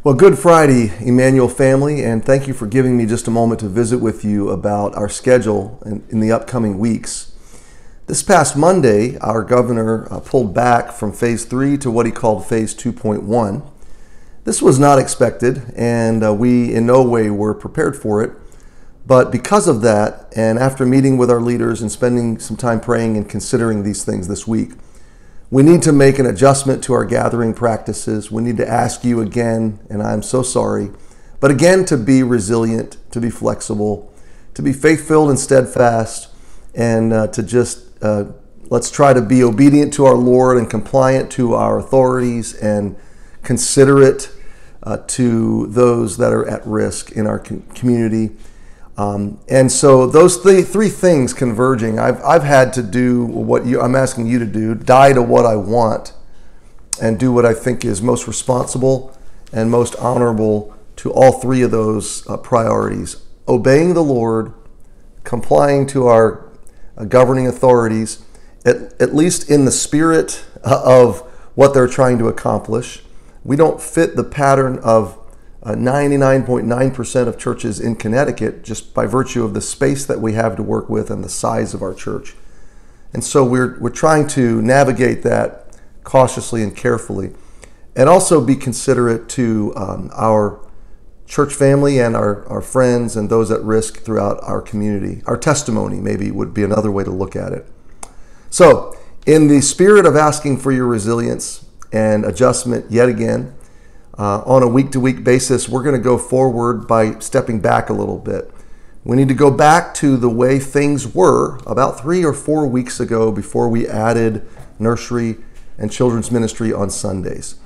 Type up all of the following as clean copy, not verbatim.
Well, good Friday, Emmanuel family, and thank you for giving me just a moment to visit with you about our schedule in the upcoming weeks. This past Monday, our governor pulled back from Phase 3 to what he called Phase 2.1. This was not expected, and we in no way were prepared for it. But because of that, and after meeting with our leaders and spending some time praying and considering these things this week, we need to make an adjustment to our gathering practices. We need to ask you again, and I'm so sorry, but again, to be resilient, to be flexible, to be faith-filled and steadfast, and to just let's try to be obedient to our Lord and compliant to our authorities and considerate to those that are at risk in our community. And so those three things converging, I've had to do what I'm asking you to do, die to what I want and do what I think is most responsible and most honorable to all three of those priorities. Obeying the Lord, complying to our governing authorities, at least in the spirit of what they're trying to accomplish. We don't fit the pattern of 99.9% of churches in Connecticut just by virtue of the space that we have to work with and the size of our church. And so we're trying to navigate that cautiously and carefully, and also be considerate to our church family and our friends and those at risk throughout our community. Our testimony maybe would be another way to look at it. So in the spirit of asking for your resilience and adjustment yet again, on a week-to-week basis, we're going to go forward by stepping back a little bit. We need to go back to the way things were about 3 or 4 weeks ago before we added nursery and children's ministry on Sundays.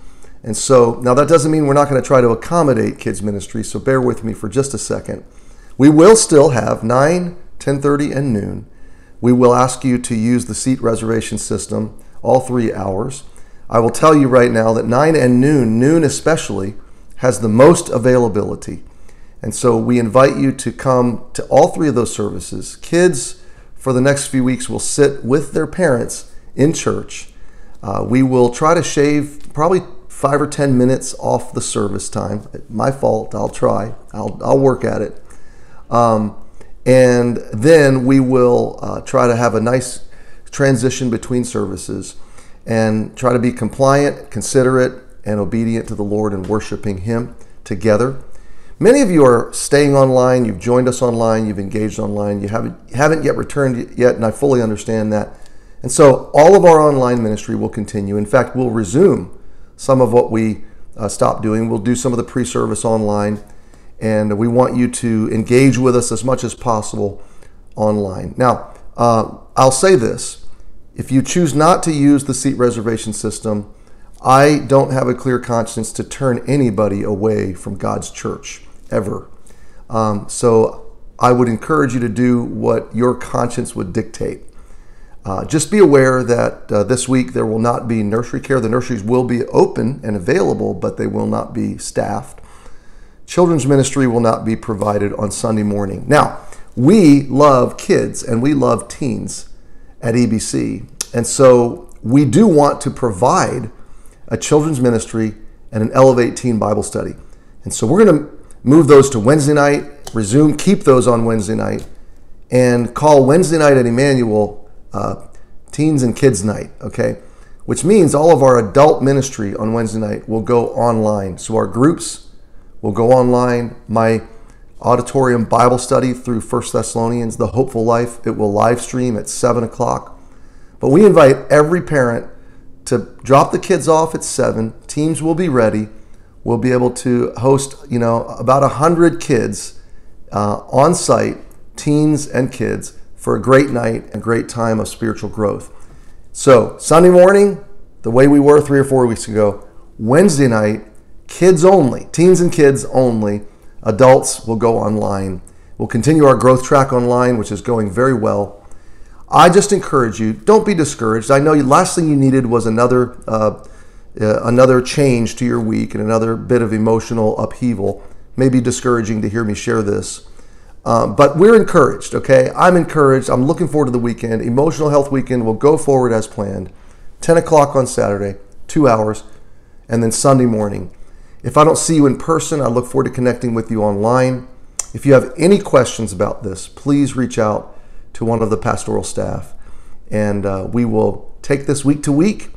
And so now that doesn't mean we're not going to try to accommodate kids ministry, so bear with me for just a second. We will still have 9, 10:30, and noon. We will ask you to use the seat reservation system all 3 hours. I will tell you right now that 9 and noon especially, has the most availability. And so we invite you to come to all 3 of those services. Kids, for the next few weeks, will sit with their parents in church. We will try to shave probably 5 or 10 minutes off the service time. My fault, I'll try. I'll work at it. And then we will try to have a nice transition between services and try to be compliant, considerate, and obedient to the Lord and worshiping Him together. Many of you are staying online. You've joined us online. You've engaged online. You haven't yet returned yet, and I fully understand that. And so all of our online ministry will continue. In fact, we'll resume some of what we stopped doing. We'll do some of the pre-service online, and we want you to engage with us as much as possible online. Now, I'll say this. If you choose not to use the seat reservation system, I don't have a clear conscience to turn anybody away from God's church, ever. So I would encourage you to do what your conscience would dictate. Just be aware that this week there will not be nursery care. The nurseries will be open and available, but they will not be staffed. Children's ministry will not be provided on Sunday morning. Now, we love kids and we love teens at EBC. And so we do want to provide a children's ministry and an Elevate Teen Bible Study. And so we're going to move those to Wednesday night, keep those on Wednesday night, and call Wednesday night at Emmanuel Teens and Kids Night, okay? Which means all of our adult ministry on Wednesday night will go online. So our groups will go online. My auditorium Bible study through 1 Thessalonians, The Hopeful Life, it will live stream at 7 o'clock. But we invite every parent to drop the kids off at 7. Teams will be ready. We'll be able to host, about 100 kids on site, teens and kids, for a great night and great time of spiritual growth. So Sunday morning, the way we were 3 or 4 weeks ago. Wednesday night, kids only, teens and kids only. Adults will go online. We'll continue our growth track online, which is going very well. I just encourage you, don't be discouraged. I know the last thing you needed was another change to your week and another bit of emotional upheaval. Maybe discouraging to hear me share this. But we're encouraged, okay? I'm encouraged. I'm looking forward to the weekend. Emotional Health Weekend will go forward as planned. 10 o'clock on Saturday, 2 hours, and then Sunday morning. If I don't see you in person, I look forward to connecting with you online. If you have any questions about this, please reach out to one of the pastoral staff, and we will take this week to week,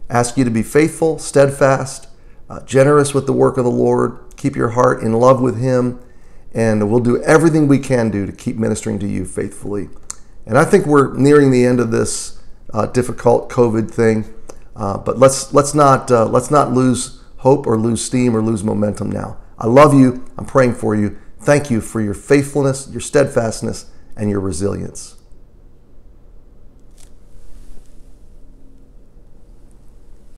ask you to be faithful, steadfast, generous with the work of the Lord, keep your heart in love with Him, and we'll do everything we can do to keep ministering to you faithfully. And I think we're nearing the end of this difficult COVID thing, but let's not lose hope or lose steam or lose momentum now. I love you. I'm praying for you. Thank you for your faithfulness, your steadfastness, and your resilience.